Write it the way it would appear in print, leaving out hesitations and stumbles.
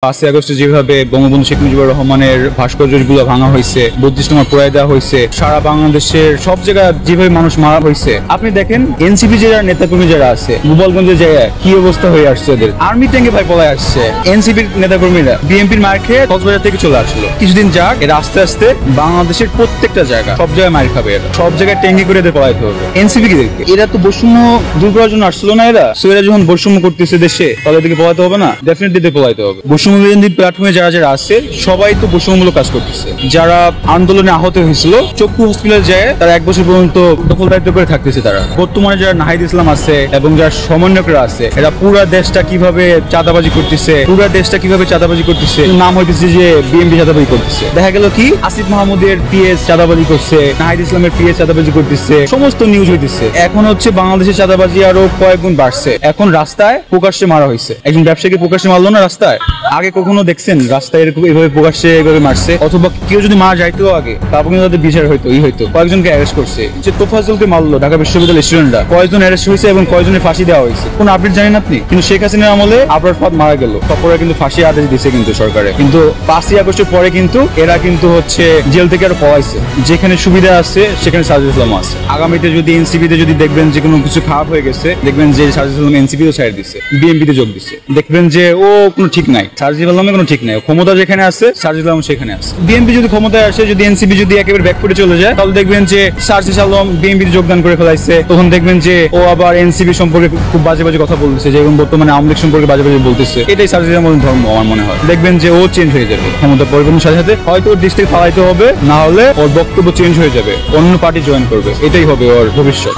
5ই আগস্টে যেভাবে বঙ্গবন্ধু শেখ মুজিবুর রহমানের ভাস্কর্যগুলো ভাঙা হয়েছে, 32 নম্বর পোড়ায় দেওয়া হয়েছে, সারা বাংলাদেশের সব জায়গায় যেভাবে মানুষ মারা হয়েছে, আপনি দেখেন এনসিপি যারা নেতাকর্মী যারা আছে গোপালগঞ্জের জায়গায় কি অবস্থা হয়ে আসছে ওদের, আর্মি ট্যাঙ্কে ভাই পলায় আসছে। এনসিপির নেতাকর্মীরা বিএনপির মার খেয়ে কক্সবাজার থেকে চলে আসলো। কিছুদিন যাক, এরা আস্তে আস্তে বাংলাদেশের প্রত্যেকটা জায়গা সব জায়গায় মার খাবে, এরা সব জায়গায় ট্যাঙ্কি করে এদের পলাইতে হবে। এনসিপি কি দেখে এরা তো বৈষম্য দূর করার জন্য আসছিল না, এরা সো এরা যখন বৈষম্য করতেছে দেশে, তাহলে এদিকে পলাইতে হবে না? ডেফিনেটলি পলাইতে হবে। বৈষম্যবিরোধী প্ল্যাটফর্মে যারা যারা আছে সবাই তো বৈষম্যমূলক কাজ করতেছে। যারা আন্দোলনে আহত হয়েছিল চক্ষু হসপিটালে যায়, তারা 1 বছর পর্যন্ত দখল দায়িত্ব করে থাকতেছে। তারা বর্তমানে যারা নাহিদ ইসলাম আছে এবং যারা সমন্বয়করা আছে, এরা পুরা দেশটা কিভাবে চাঁদাবাজি করতেছে, নাম হইতেছে যে বিএনপি চাঁদাবাজি করতেছে। দেখা গেল কি আসিফ মাহমুদের পিএস চাঁদাবাজি করছে, নাহিদ ইসলামের পিএস চাঁদাবাজি করতেছে, সমস্ত নিউজ হইতেছে। এখন হচ্ছে বাংলাদেশের চাঁদাবাজি আরো কয়েক গুণ বাড়ছে। এখন রাস্তায় প্রকাশ্যে মারা হয়েছে। একজন ব্যবসায়ীকে প্রকাশ্যে মারলো না রাস্তায়? আগে কখনো দেখছেন রাস্তায় এরকম এভাবে প্রকাশ্যে এভাবে মারছে? অথবা কেউ যদি মারা যাইতো আগে, তারপর কিন্তু তাদের বিচার হইতো কয়েকজনকে অ্যারেস্ট করছে। যে তোফাজ্জলকে মারলো ঢাকা বিশ্ববিদ্যালয়ের স্টুডেন্টরা, কয়েকজন অ্যারেস্ট হয়েছে এবং কয়েকজনের ফাঁসি দেওয়া হয়েছে। কোন আপডেট জানেন আপনি? কিন্তু শেখ হাসিনার আমলে আবরার ফাদ মারা গেল, তারপরে কিন্তু ফাঁসি আদেশ দিছে কিন্তু সরকারে। কিন্তু 5ই আগস্টের পরে কিন্তু এরা কিন্তু হচ্ছে জেল থেকে আরো পলাইছে। যেখানে সুবিধা আছে সেখানে সাজিদ ইসলাম আছে। আগামীতে যদি এনসিপিতে যদি দেখবেন যে কোনো কিছু খারাপ হয়ে গেছে, দেখবেন যে সাজিদ ইসলাম এনসিপিতে ছেড়ে দিচ্ছে, বিএনপিতে যোগ দিচ্ছে, দেখবেন যে ও কোনো ঠিক নাই, সাজিদ ইসলামের কোনো ঠিক নাই। ক্ষমতা যেখানে আছে সাজিদ ইসলাম সেখানে আছে। বিএনপি যদি ক্ষমতায় আসে, যদি এনসিপি যদি একেবারে ব্যাকফুটে চলে যায়, তাহলে দেখবেন যে সাজিদ ইসলাম বিএনপিতে যোগদান করে ফেলাইছে। তখন দেখবেন যে ও আবার এনসিপি সম্পর্কে খুব বাজে বাজে কথা বলতেছে, যেরকম বর্তমানে আওয়ামী লীগ সম্পর্কে বাজে বাজে বলতেছে। এটাই সাজিদ ইসলামের ধর্ম আমার মনে হয়। দেখবেন যে ও চেঞ্জ হয়ে যাবে ক্ষমতা পরিবর্তনের সাথে সাথে, হয়তো ওর দেশ থেকে পালাইতে হবে, না হলে ওর বক্তব্য চেঞ্জ হয়ে যাবে, অন্য পার্টি জয়েন করবে। এটাই হবে ওর ভবিষ্যৎ।